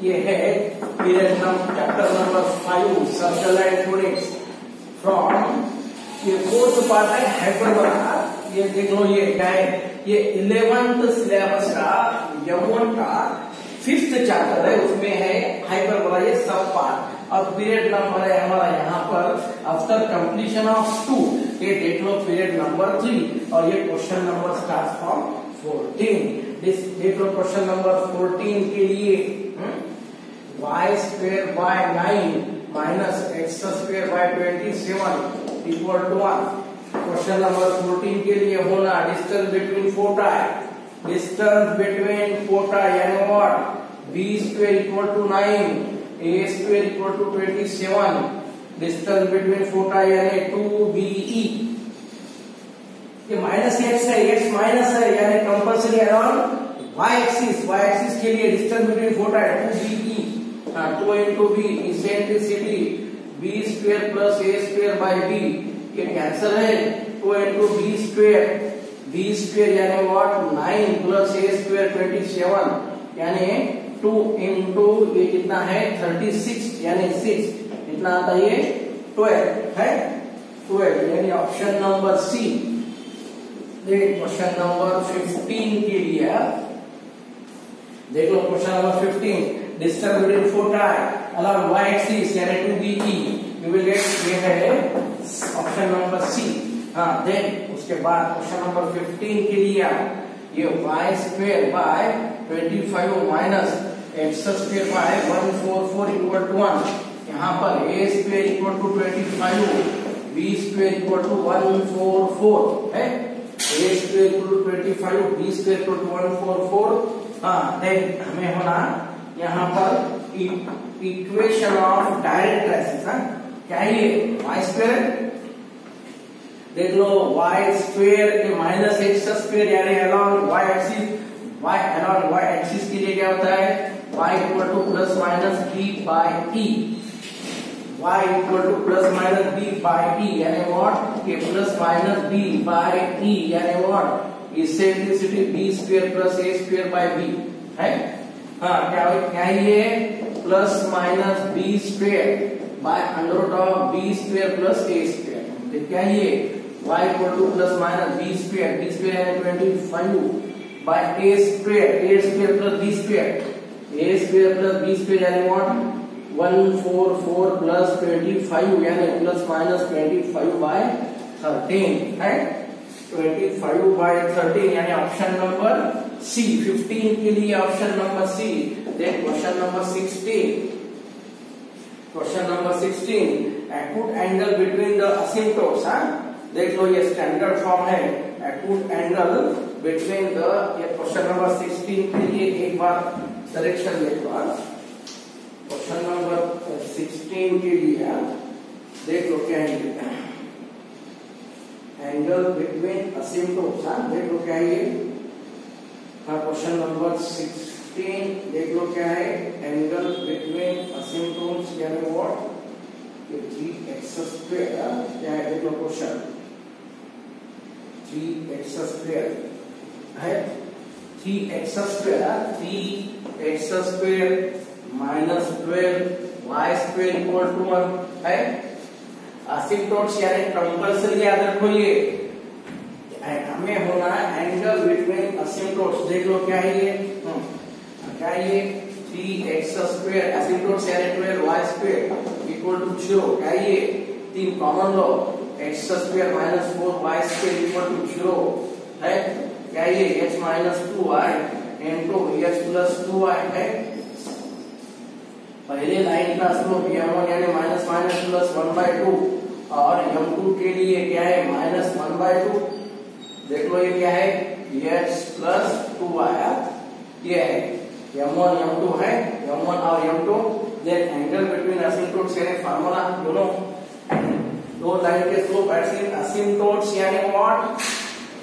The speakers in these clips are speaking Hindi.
ये है period chapter number 5 circle and coordinates from ये फोर्थ पार्ट है हाइपरबोला। ये देख लो ये क्या है, ये 11th सिलेबस का M1 का 5th चैप्टर है, उसमें है हाइपरबोला ये सब पार्ट। और पीरियड नंबर है हमारा यहाँ पर आफ्टर कंप्लीशन ऑफ 2। ये देख लो पीरियड नंबर 3 और ये क्वेश्चन नंबर स्टार्ट फ्रॉम 14। देख लो क्वेश्चन नंबर 14 के लिए y square by 9 minus x square by 27 equal to 1। Question number 14 के लिए होना distance between foci, distance between foci यानी what, b square equal to 9, a square equal to 27, distance between foci यानी 2be। ये माइनस x है, x माइनस है यानी कंपल्सरी अराउंड y एक्सिस के लिए डिस्टेंस बिटवीन फोटा है 2be। 2 into b eccentricity b square plus a square by b, ये कैंसल है। 2 into b स्क्वायर यानी व्हाट 9 प्लस a स्क्वायर 27 यानी 2 into ये कितना है 36 यानी 6 कितना आता है ये 12 है 12 यानी option number C. Question number 15 के लिए देख लो question number 15 distance between foci along y axis यानी 2be यू विल गेट ये है ऑप्शन नंबर सी। हाँ देन उसके बाद क्वेश्चन नंबर 15 के लिए ये y square by 25 minus x square by 144 equal to 1। यहाँ पर a square equal to 25, b square equal to 144 है, a square equal to 25, b square equal to 144। हाँ देन हमें होना यहाँ पर इक्वेशन ऑफ डायरेक्ट ट्रेसेस। क्या है ये y स्क्वायर, देख लो y square minus x square यानी along y axis, along y axis के लिए क्या होता है y equal to plus minus b by e, y equal to plus minus b by e यानी व्हाट ये plus minus b by e यानी what eccentricity b square plus a square by b है। हाँ क्या ये plus minus B square by under root of B square plus A square. क्या ये y equal to plus minus B square यानी 25 by A square plus B square B square यानी व्हाट 144 प्लस 25 यानी प्लस माइनस 25 बाय 13 है 25 बाय 13 यानी ऑप्शन नंबर सी। 15 के लिए option number C. Then question number 16 acute angle between the asymptotes. देख लो ये स्टैंडर्ड फॉर्म है एक्यूट एंगल बिटवीन द, ये क्वेश्चन नंबर 16 के लिए एक बार डायरेक्शन देख लो। क्वेश्चन नंबर 16 के लिए देख लो क्या है एंगल बिटवीन असिम्प्टोट्स। देख लो क्या है ये क्वेश्चन नंबर 16 देख लो क्या है एंगल बिटवीन असिम्प्टोट्स यानी व्हाट ये 3x स्क्वायर क्या है देख लो क्वेश्चन 3x स्क्वायर है 3x square minus 12 y square equal to 1 है। असिम्प्टोट्स यानी कंपल्सरी याद रखो ये हमें होना है एंगल बिटवीन असिम्प्टोट्स। देख लो क्या है ये 3x स्क्वायर असिम्प्टोट्स यानी 12 y स्क्वायर इक्वल टू 0। क्या ये 3 कॉमन लो x square minus 4 y square equal to 0 है। क्या ये h minus 2y into h plus 2y है। पहले लाइन का स्लोप m1 यानी माइनस माइनस प्लस 1/2 और m2 के लिए क्या है माइनस 1/2। देख लो ये क्या है h प्लस 2y ये है m1 m2 है m1 और m2। देन एंगल बिटवीन असिम्प्टोट्स यानी फार्मूला दोनों दो लाइन के स्लोप असिम्प्टोट्स यानी व्हाट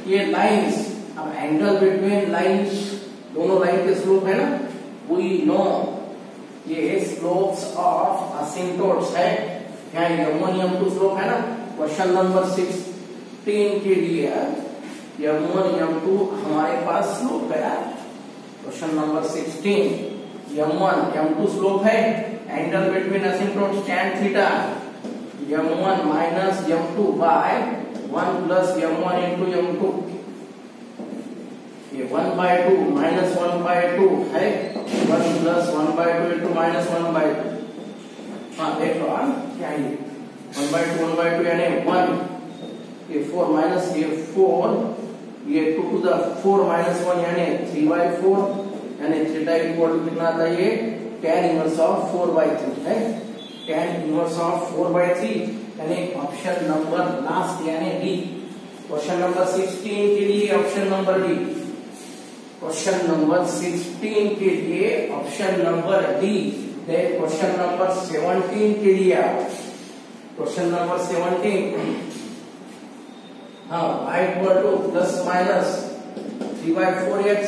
ये लाइंस। अब एंगल बिटवीन लाइंस दोनों लाइन के स्लोप है ना, वी नो ये स्लोप्स ऑफ असिम्प्टोट्स है। क्या m1 m2 स्लोप है ना। क्वेश्चन नंबर 16 के लिए m1 m2 हमारे पास स्लोप है। Question number 16 m1 m2 slope है, angle between asymptotes tan theta, m1 minus m2 by 1 plus m1 into m2, ये 1/2 माइनस 1/2 है, 1 प्लस 1/2 इंटू माइनस 1/2। हाँ देख लो क्या है 1/2 यानी 1, ये 4 माइनस ये 4, ये 2 to the 4 minus 1 यानी 3/4, यानी थीटा इक्वल टू कितना आता है, ये tan इनवर्स ऑफ 4/3 है, tan इनवर्स ऑफ 4/3, यानी ऑप्शन नंबर लास्ट यानी डी। क्वेश्चन नंबर 16 के लिए option number D, question number 16 के लिए option number D. Question number 17 के लिए, क्वेश्चन नंबर 17, हाँ y equal to plus minus 3/4x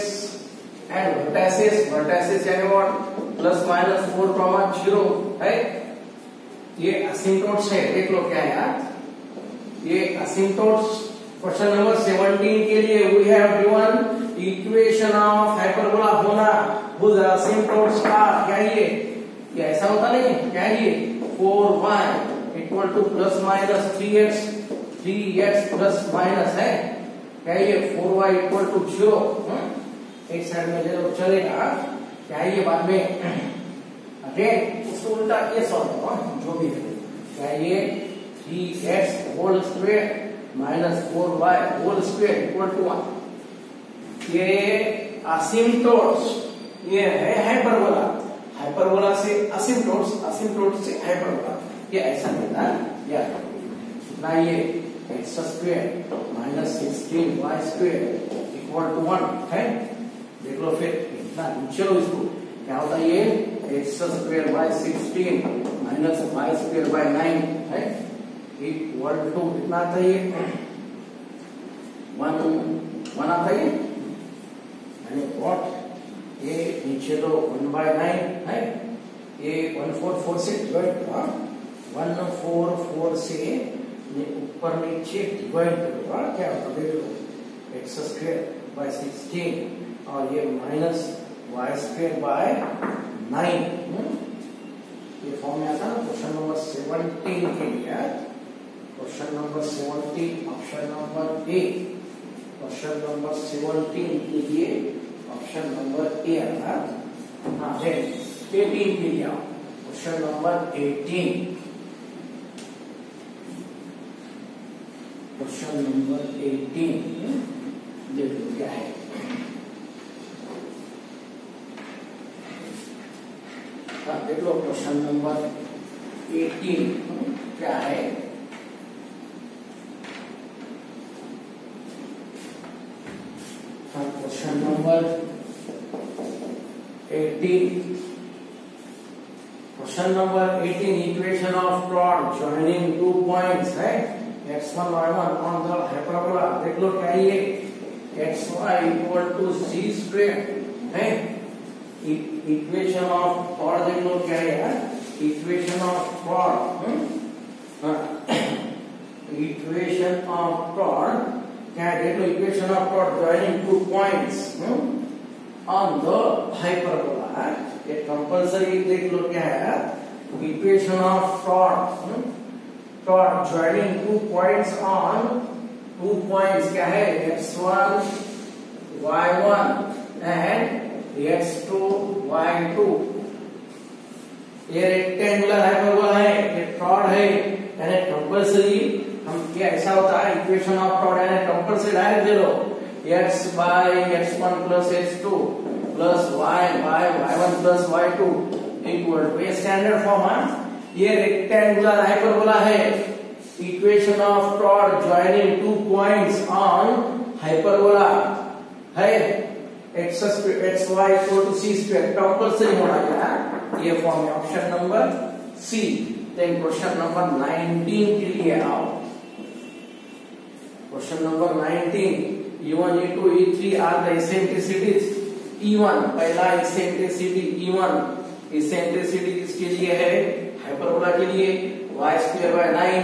and vertices यानी व्हाट प्लस माइनस 4, 0 है। ये असिम्प्टोट्स है, देख लो क्या है यार, ये असिम्प्टोट्स। क्वेश्चन नंबर 17 के लिए we have given equation of hyperbola होना हुज असिम्प्टोट्स आर, क्या ये ऐसा होता नहीं, क्या ये 4y equal to plus minus 3x plus minus है, क्या ये 4y इक्वल टू 0, एक साइड में ले लो चलेगा, क्या ये बाद में अगेन उसको उल्टा ये सॉल्व करो जो भी है, क्या ये 3x whole square minus 4y whole square equal to 1। ये असिम्प्टोट्स, ये है हाइपरबोला, हाइपरबोला से असिम्प्टोट्स, असिम्प्टोट्स से हाइपरबोला, ये ऐसा देता है यार। ना ये x square minus 16y square equal to 1 है, देख लो फिर इतना चलो इसको क्या होता है, ये x square by 16 minus y square by 9 है इक्वल टू कितना आता है, ये 1 आता है, यानी व्हाट ये नीचे तो 1/9 है, ये 144 से डिवाइड, 144 से ऊपर नीचे डिवाइड करो, क्या होता है देख लो, x स्क्वायर बाय 16 और ये माइनस y स्क्वायर बाय 9, ये फॉर्म में आता है। क्वेश्चन नंबर 17 के लिए, क्वेश्चन नंबर 17 ऑप्शन नंबर ए, क्वेश्चन नंबर 17 के लिए ऑप्शन नंबर ए आता है। हाँ 18 के लिए क्वेश्चन नंबर 18, क्वेश्चन नंबर 18 देख लो क्या है, देख लो क्वेश्चन नंबर 18 क्या है, question number 18, question number 18 equation of chord joining 2 points है x1 y1 on the hyperbola, देख लो क्या ये xy equal to c square है, इक्वेशन ऑफ chord देख लो क्या है यार, equation of chord, equation of chord क्या है, देख लो equation of chord joining 2 points on the hyperbola, ये कंपल्सरी देख लो क्या है, equation of chord joining 2 points on 2 points क्या है, x1 y1 and x2 y2, ये रेक्टेंगुलर हाइपरबोला है, ये chord है, यानी कंपल्सरी हम क्या ऐसा होता है, इक्वेशन ऑफ chord यानी कंपल्सरी डायरेक्ट दे लो, x by x1 plus x2 plus y by y1 plus y2 equal to, ये स्टैंडर्ड फॉर्म है, ये रेक्टेंगुलर हाइपरबोला है, equation of chord joining 2 points on hyperbola है, x y equal to c square compulsory होना गया, ये फॉर्म है option number C. Then question number 19 के लिए आओ, question number 19, E1 E2 E3 are the इसेंट्रिसिटीज, E1 पहला इसेंट्रिसिटी E1, इसेंट्रिसिटी किसके लिए है, हाइपरबोला के लिए, y square by 9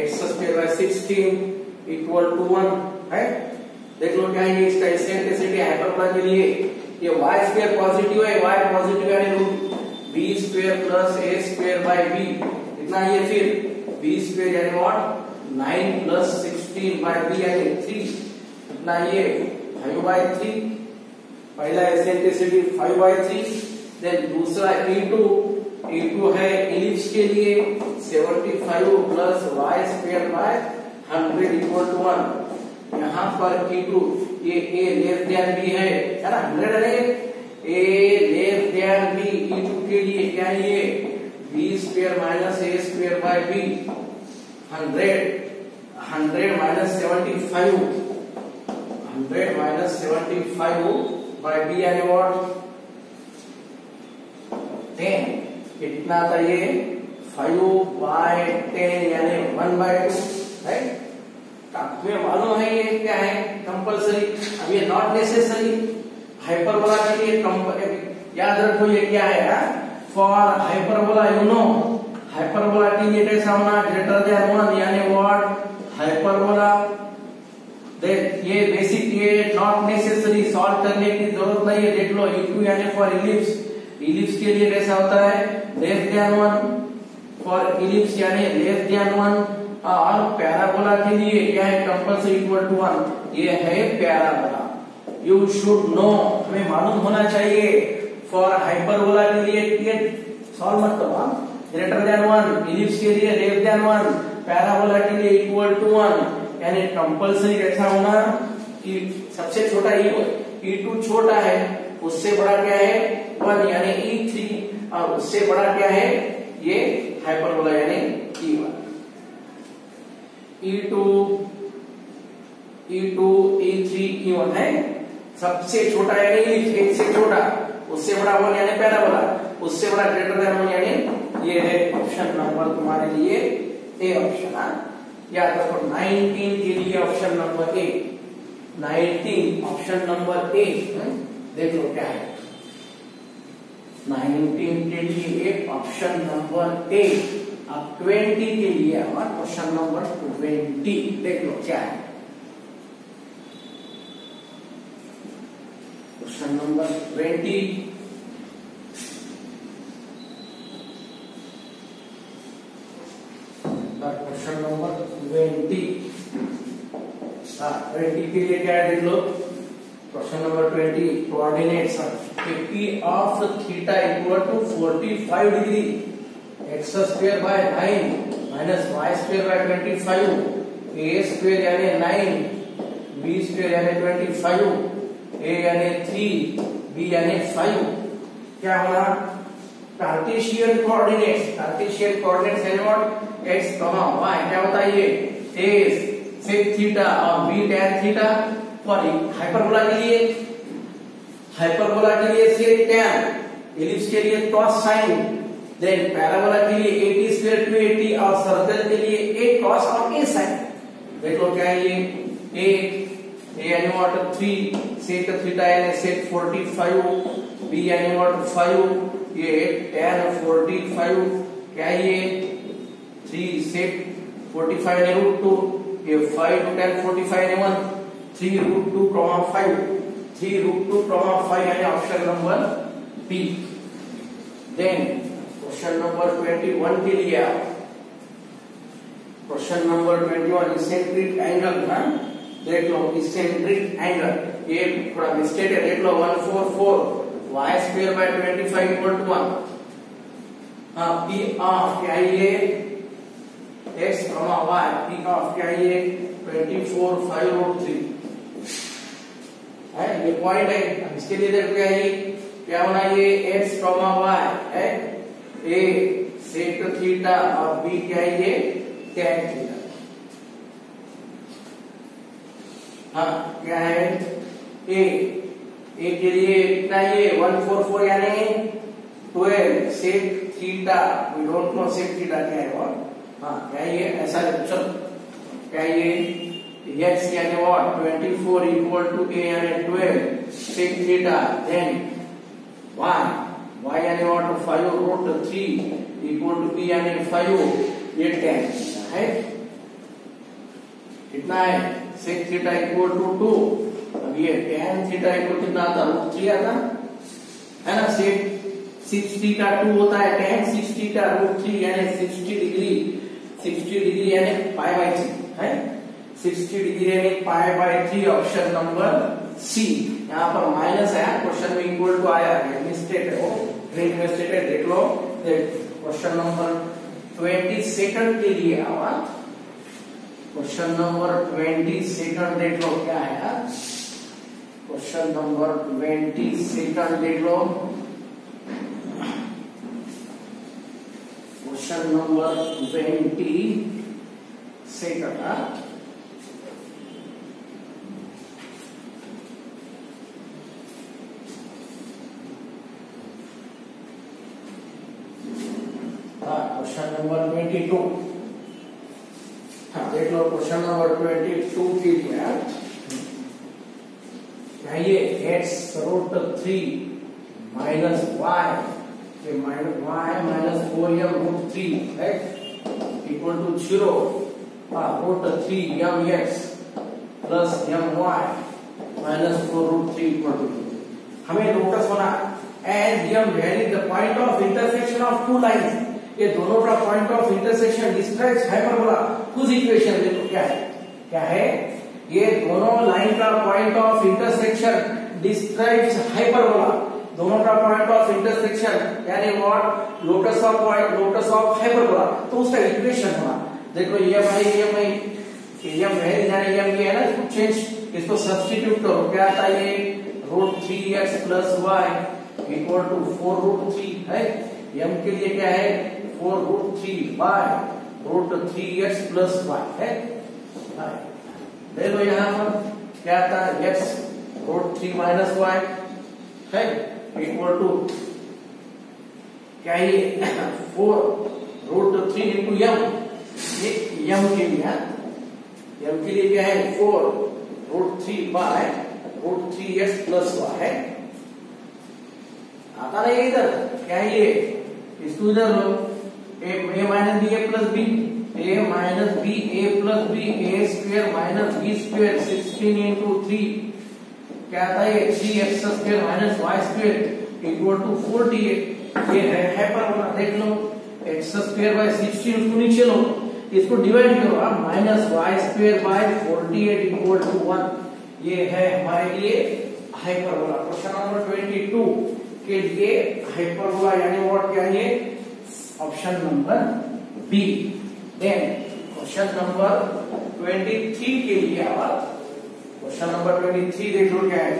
x square by 16 equal to 1 है, देख लो क्या है इसका इसेंट्रिसिटी हाइपरबोला के लिए, ये वाई स्क्वायर पॉजिटिव है, वाई पॉजिटिव यानी root B square plus A square by B इतना ये फिर बी स्क्वायर यानी व्हाट 9 प्लस 16 बाय बी यानी 3 इतना ये 5/3 पहला एसेंट्रिसिटी 5/3 देन दूसरा e2 है इलिप्स के लिए 75 plus Y square by 100 equal to 1 यहाँ पर e2 ये a लेस देन b है ना 100 है a less than b e2 के लिए क्या है ये b square minus a square by b 100 minus 75 100 minus 75 by b यानी व्हाट 10 कितना था ये 5/10 यानी 1/2 है। तुम्हें मालूम है ये क्या है कंपलसरी, अब ये नॉट नेसेसरी हाइपरबोला के लिए याद रखो ये क्या है for hyperbola you know hyperbola के लिए कैसा होना ग्रेटर देन 1 यानी व्हाट हाइपरबोला ये बेसिक ये नॉट नेसेसरी सॉल्व करने की जरूरत नहीं है। देख लो e2 यानी फॉर इलिप्स के लिए कैसा होता है लेस देन 1 फॉर इलिप्स यानी लेस देन 1 और पैराबोला के लिए क्या है कंपल्सरी इक्वल टू 1 ये है पैराबोला। यू शुड नो हमें मालूम होना चाहिए फॉर हाइपरबोला के लिए ये सॉल्व मत करो ग्रेटर देन 1 इलिप्स के लिए लेस देन 1 पैराबोला के लिए इक्वल टू 1 यानी कंपल्सरी कैसा होना कि सबसे छोटा e2 छोटा है उससे बड़ा क्या है 1 यानी e3 और उससे बड़ा क्या है ये हाइपरबोला यानी e1 e2 e3 e1 है सबसे छोटा यानी एक से छोटा उससे बड़ा 1 यानी पैराबोला उससे बड़ा ग्रेटर देन 1 यानी ये है ऑप्शन नंबर तुम्हारे लिए ए ऑप्शन याद रखो 19 के लिए ऑप्शन नंबर ए 19 ऑप्शन नंबर ए देख लो क्या है 19 के लिए ऑप्शन नंबर ए अब 20 के लिए हमारा क्वेश्चन नंबर 20 देख लो क्या है क्वेश्चन नंबर 20 क्वेश्चन नंबर 20 20 के लिए क्या है देख लो question number 20 coordinates p of theta equal to 45 degree x square by 9 minus y square by 25 a square यानी 9 b square यानी 25 a यानी 3 b यानी 5 क्या होगा कार्टेशियन कोऑर्डिनेट्स यानी व्हाट x, y क्या होता है ये a sec थीटा और b tan theta for hyperbola के लिए sec tan इलिप्स के लिए cos sin देन पैराबोला के लिए 80 स्क्वायर 280 और सर्कल के लिए a cos और a sin देखो क्या है ये a यानी व्हाट 3 sec थीटा यानी sec 45 b यानी व्हाट 5 ये tan 45 क्या है ये 3 sec 45 यानी √2 ये 5 to tan 45 यानी 1 3 √2, 5 3 √2, 5 यानी option number B. Then question number 21 के लिए क्वेश्चन नंबर 21 इसेंट्रिक एंगल ना देख लो इसेंट्रिक एंगल ये थोड़ा मिस्टेक है देख लो 144 y square by 25 equal to 1 p of क्या ये x, y p ऑफ क्या ये 24 5√3 है ये पॉइंट है। इसके लिए देखो क्या है क्या होना ये x, y है a sec थीटा और b क्या है ये tan थीटा हाँ क्या है a के लिए कितना ये 144 यानी 12 sec theta we don't know sec theta क्या है और हाँ क्या ये ऐसा चल क्या ये x यानी व्हाट 24 इक्वल टू a यानी 12 sec थीटा देन y यानी व्हाट 5√3 इक्वल टू b यानी 5 ये tan है कितना है sec थीटा इक्वल टू 2 अब ये tan थीटा इक्वल कितना आता √3 आता है ना। सेक 6 थीटा 2 होता है tan 6 थीटा √3 यानी 60 डिग्री यानी π/3 है। 60 डिग्री यानी π/3 ऑप्शन नंबर सी। यहाँ पर माइनस है, क्वेश्चन में इक्वल टू आया है, मिस्टेक है वो, ग्रेट मिस्टेक है, देख लो। क्वेश्चन नंबर 22 के लिए आवा, क्वेश्चन नंबर 22 देख लो क्या है। क्वेश्चन नंबर 22 देख लो। क्वेश्चन नंबर 22 क्वेश्चन नंबर 22 देख लो। क्वेश्चन नंबर 22 के लिए ये x√3 minus y minus 4m√3 है equal to 0 √3mx plus my minus 4√3 equal to. हमें नोटिस होना as m vary the point of intersection of two lines, ये दोनों का point of intersection describes hyperbola. कुछ इक्वेशन देखो क्या है ये दोनों लाइन का point of intersection describes hyperbola. दोनों का पॉइंट ऑफ इंटरसेक्शन यानी व्हाट, लोटस ऑफ हाइपरबोला। तो उसका इक्वेशन होना देखो एम है ना, इसको चेंज, इसको सब्स्टिट्यूट करो, क्या आता है ये √3x plus y equal to 4√3 है। m के लिए क्या है 4√3y√3x प्लस y है। ले लो यहाँ पर क्या आता है x √3 माइनस y है इक्वल टू क्या ये 4√3 इंटू m। ये m के लिए क्या है 4√3y√3x प्लस y है। आता नहीं इधर क्या है ये, इसको इधर लो a minus B A plus B, a minus B A plus B, A square minus B square 16 into 3 क्या आता है 3x square minus Y square equal to 48। ये है हाइपरबोला। देख लो x स्क्वायर बाय 16 उसको नीचे लो, इसको डिवाइड करो आप minus Y square by 48 equal to 1। ये है हमारे लिए हाइपरबोला। क्वेश्चन नंबर 22 के लिए हाइपरबोला यानी व्हाट क्या है option number B. Then question number 23 के लिए आवाज, क्वेश्चन नंबर 23 देख लो क्या है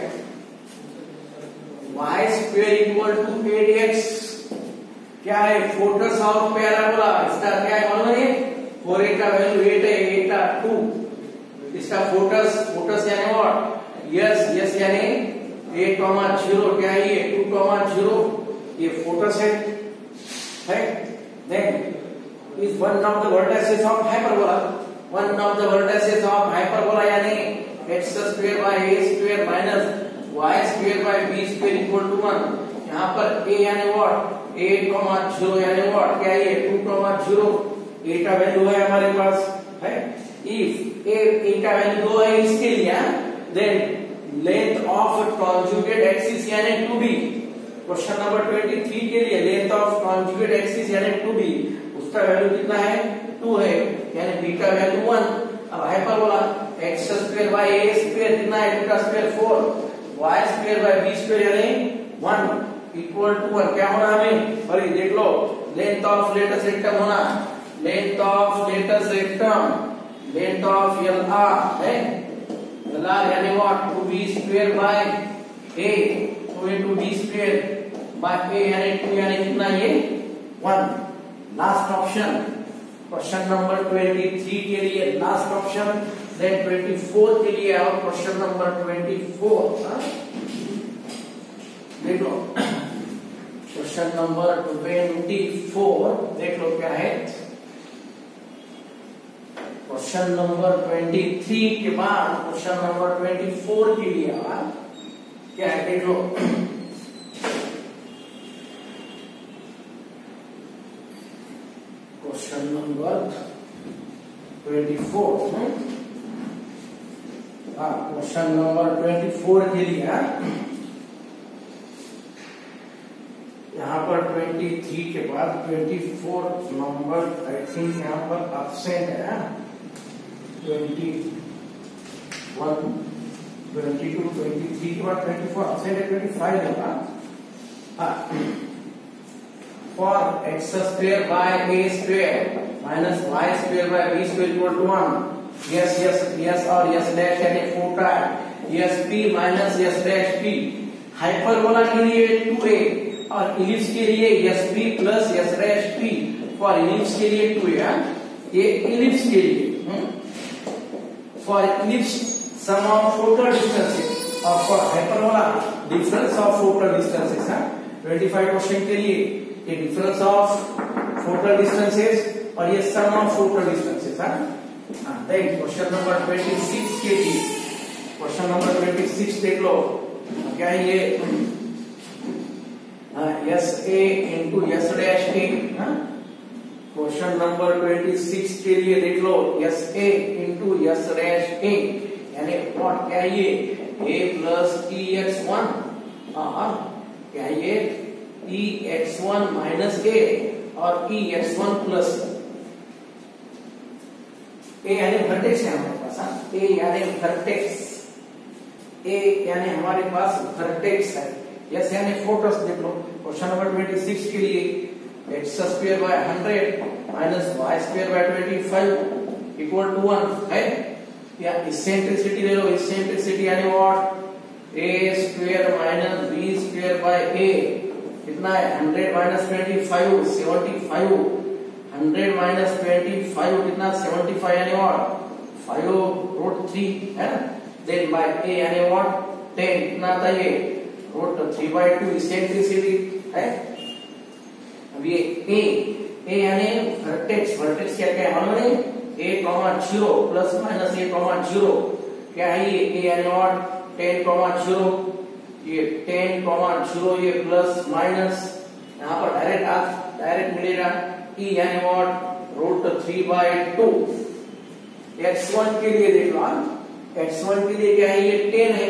y square equal to 8x क्या है फोकस ऑफ पैराबोला। इसका क्या है मालूम है 4a का वैल्यू 8 है, 8 का 2, इसका फोकस यानी व्हाट यस यानी 8,0 क्या है ये 2,0 ये फोकस है। Then is one of the vertices of hyperbola, one of the vertices of hyperbola यानी x square by a square minus y square by b square equal to 1। यहाँ पर a यानी what 8,0 यानी what क्या ये 2,0 a का वैल्यू है हमारे पास है। if a का वैल्यू 2 है इसके लिए then length of conjugate axis यानी 2b। क्वेश्चन नंबर 23 के लिए लेंथ ऑफ कॉन्जुगेट एक्सिस यानी 2b, उसका वैल्यू कितना है 2 है यानी b का वैल्यू 1। अब hyperbola x square by a square कितना है 2 का square 4, y square by b square यानी 1 इक्वल टू 1। क्या होना हमें और ये देख लो लेंथ ऑफ लेटस रेक्टम होना, length of latus rectum length of LR है, LR यानी what 2b square by a 2 into b square by a यानी 2 यानी कितना ये 1। लास्ट ऑप्शन क्वेश्चन नंबर 23 के लिए लास्ट ऑप्शन। देन 24 के लिए और क्वेश्चन नंबर 24 देख लो। क्वेश्चन नंबर 24 देख लो क्या है। क्वेश्चन नंबर 23 के बाद क्वेश्चन नंबर 24 के लिए क्या है देख लो। क्वेश्चन नंबर 24 क्वेश्चन नंबर 24 के लिए यहाँ पर 23 के बाद 24 नंबर आई थिंक यहाँ पर एब्सेंट है। 21, 22, 23 के बाद 24 एब्सेंट है, 25 होगा। For x square by a square minus y square by b square equal to 1. Yes और yes dash यानी 4 time yes p minus yes dash p। Hyperbola के लिए 2a और इलिप्स के लिए yes p plus yes dash p। For ellipse के लिए 2a, ये इलिप्स के लिए। For ellipse sum of focal distances और for hyperbola difference of focal distances. 25 question के लिए ये डिफरेंस ऑफ फोकल डिस्टेंसेस और ये sum of focal distances. Then question number 26 के लिए, क्वेश्चन नंबर 26 देख लो क्या है ये, यस ए इंटू यस डैश ए। क्वेश्चन नंबर 26 के लिए देख लो यस ए इंटू यस डैश ए यानी व्हाट क्या है ये ए प्लस ई एक्स वन क्या है ये ई एक्स वन माइनस ए और ई एक्स वन प्लस ए यानी वर्टेक्स है हमारे पास। ए यानी वर्टेक्स, ए यानी हमारे पास वर्टेक्स है। यस यानी फोकस देख लो क्वेश्चन नंबर 26 के लिए X square by 100 minus Y square by 25 equal to 1 है। या इसेंट्रिसिटी ले लो, इसेंट्रिसिटी यानी what A square minus B square by A कितना है 100 माइनस 25 75। 100 माइनस 25 कितना 75 यानी व्हाट 5√3 है ना। देन बाय ए यानी व्हाट 10 कितना आता है ये √3/2 इसेंट्रिसिटी है। अब ये ए यानी वर्टेक्स, वर्टेक्स क्या क्या है मालूम है a, 0 प्लस माइनस a, 0 क्या है ये a यानी व्हाट 10, 0 ये 10, 0 ये प्लस माइनस यहाँ पर डायरेक्ट मिलेगा e यानी व्हाट √3/2। x1 के लिए देख लो, x1 के लिए क्या है ये 10 है,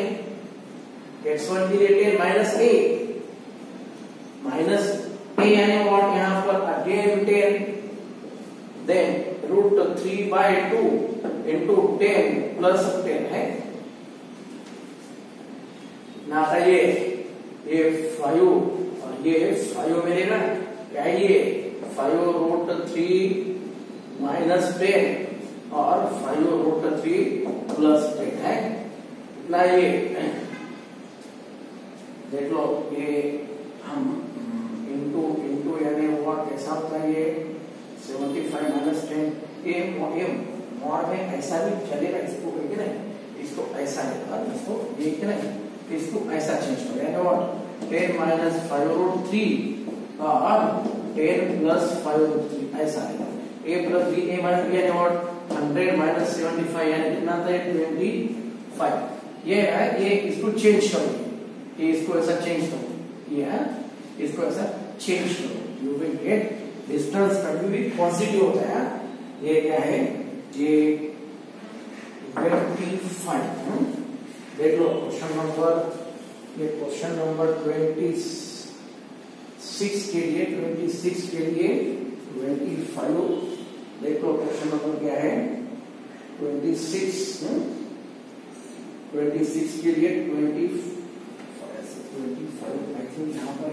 x1 के लिए 10 माइनस a यानी व्हाट यहाँ पर अगेन 10 देन √3/2 इंटू 10 प्लस 10 है ना। ये 5 और ये 5 मिलेगा क्या ये 5√3 माइनस 10 और 5√3 प्लस 10 है ना। ये देख लो ये हम इंटू यानी व्हाट कैसा होता है ये 75 माइनस 10 ये मॉड में ऐसा भी चलेगा, इसको कहेंगे ना इसको ऐसा है इसको देखते ना इसको ऐसा चेंज करें यानी व्हाट 10 माइनस 5√3 और 10 प्लस 5√3 ऐसा है। a plus b a minus b यानी व्हाट 100 माइनस 75 यानी कितना आता है 25। ये है ये इसको चेंज करो, ये इसको ऐसा चेंज करो, ये है इसको ऐसा चेंज करो, यू विल गेट डिस्टेंस कभी भी पॉजिटिव होता है। ये क्या है ये 25। देख लो क्वेश्चन नंबर 26 के लिए 25 देख लो क्वेश्चन नंबर क्या है 26 के लिए 25 आई थिंक यहाँ पर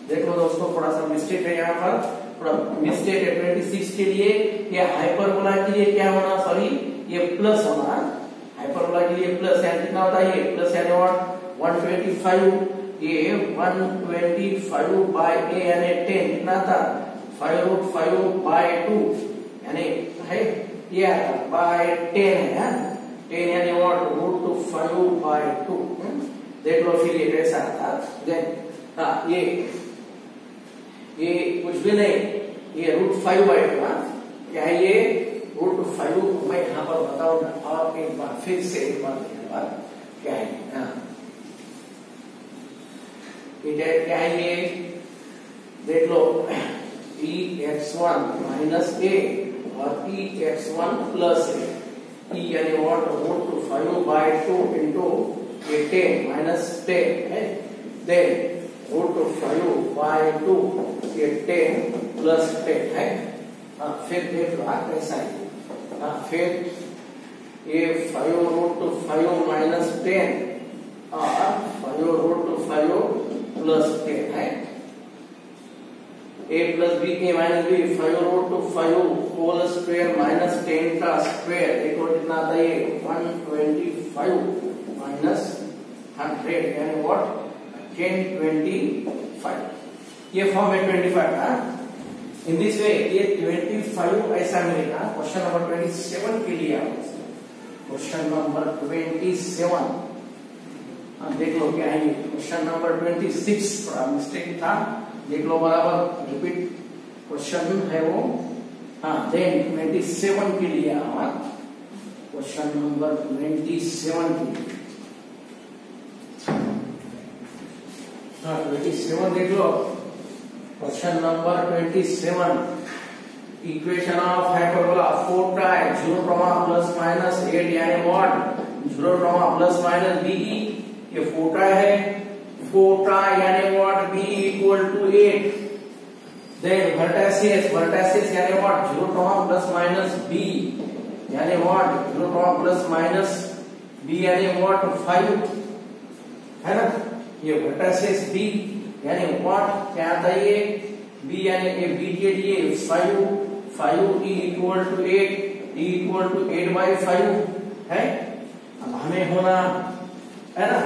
देख लो दोस्तों थोड़ा सा मिस्टेक है, यहाँ पर थोड़ा मिस्टेक है। 26 के लिए ये हाइपरबोला के लिए क्या होना, सॉरी ये प्लस होना, हाइपरबोला के लिए प्लस यानी कितना होता है ये प्लस यानी व्हाट 125 ये 125 बाय a यानी 10 कितना था 5√5/2 यानी है ये बाय 10 है 10 यानी व्हाट √5/2। देख लो फिर ये कैसा था। देन ये कुछ भी नहीं ये √5/2 क्या है ये √5 मैं यहाँ पर बताऊंगा और एक बार फिर से एक बार क्या है क्या है ये देख लो e x1 माइनस a और e x1 plus a E यानी what root to 5/2 into ये 10 minus 10 है, then root to 5/2 ये 10 plus 10 है। फिर देख लो कैसा है। फिर ये 5 root to 5 minus 10 और 5 root to 5 plus 10 है। a plus b के minus b 5 root to 5 whole square minus 10 का square एक और कितना आता है 125 minus 100 यानी what 1025 ये फॉर्म है 25 का। इन दिस वे ये 25 ऐसा मिलेगा। क्वेश्चन नंबर 27 के लिए क्वेश्चन नंबर 27 देख लो क्या है। क्वेश्चन नंबर 26 थोड़ा मिस्टेक था, देख लो बराबर, रिपीट क्वेश्चन है वो। देन 27 के लिए क्वेश्चन नंबर 27 के लिए 27 देख लो। Question number 27 equation of hyperbola 4 time 0, plus minus 8 यानी व्हाट 0, प्लस माइनस बी। ये 4 टाइम है, 4 टाइम यानी what b equal to 8। Then vertices यानी व्हाट 0, प्लस माइनस b यानी व्हाट 0, प्लस माइनस b यानी व्हाट 5 है ना। ये वर्टिसेस b यानी व्हाट क्या आता है ये b यानी b के लिए 5 e equal to 8, e equal to 8/5 है। अब हमें होना है ना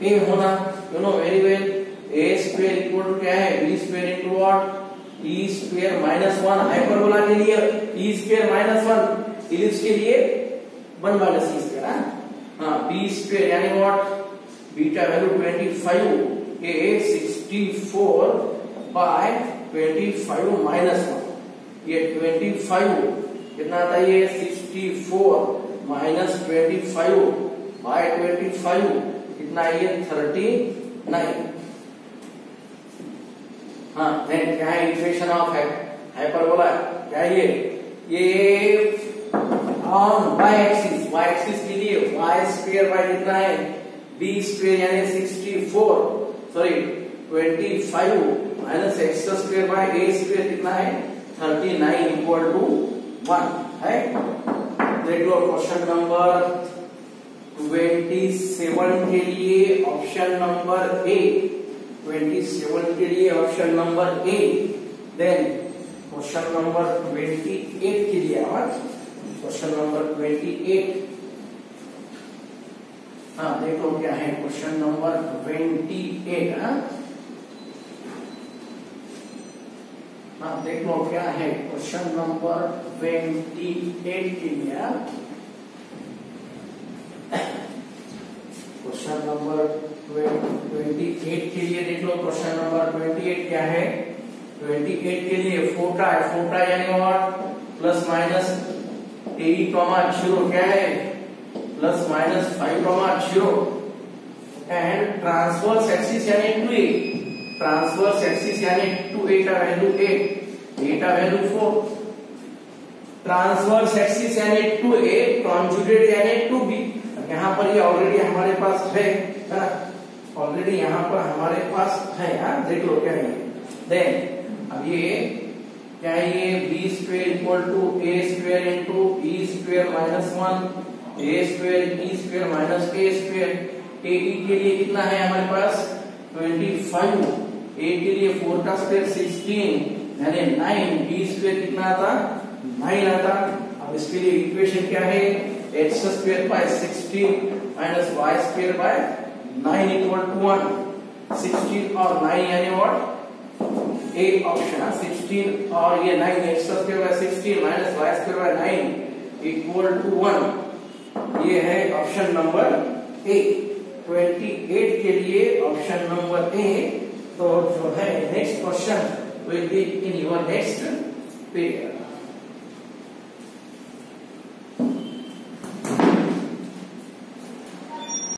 a होना, you know very well, a square equal to क्या है b square into what e square minus 1। Hyperbola के लिए e स्क्वायर माइनस 1, इलिप्स के लिए 1 minus e square. b square यानी what beta value 25 a 64/25 minus 1। ये 25 कितना आता है ये 64 माइनस 25/25 कितना ये 39। देन क्या है इक्वेशन ऑफ हाइपरबोला क्या है ये ऑन y एक्सिस के लिए y स्क्वायर बाय कितना है b स्क्वायर यानी 25 minus x square by a square कितना है 39 इक्वल टू 1 है। देख लो क्वेश्चन नंबर 27 के लिए ऑप्शन नंबर ए, 27 के लिए option number A. Then question number 28 के लिए क्वेश्चन नंबर 28 देखो क्या है क्वेश्चन नंबर 28। देख लो क्या है क्वेश्चन नंबर 28 के लिए। क्वेश्चन नंबर 28 के लिए देख लो क्वेश्चन नंबर 28 क्या है। 28 के लिए 4 टाइम यानी व्हाट प्लस माइनस a, 0 क्या है plus minus 5, 0 and transverse axis यानी 2a, ट्रांसवर्स एक्सिस यानी 2a का वैल्यू 8, a का वैल्यू 4, ट्रांसवर्स एक्सिस यानी 2a, कॉन्जुगेट यानी 2b। यहाँ पर ये ऑलरेडी हमारे पास है ना, ऑलरेडी यहाँ पर हमारे पास है। देख लो क्या है। देन अब ये क्या है ये b square equal to a square into e square minus 1 a square e square minus a square. a के लिए कितना है हमारे पास 25, a के लिए 4 का स्क्वायर 16 यानी 9, b स्क्वायर कितना आता 9 आता। अब इसके लिए इक्वेशन क्या है x square by 16 minus y square by 9 equal to 1। 16 और 9 यानी व्हाट ए ऑप्शन 16 और ये 9 x square by 16 minus y square by 9 equal to 1। ये है ऑप्शन नंबर ए। 28 के लिए ऑप्शन नंबर ए। तो जो है next question will be in your next paper.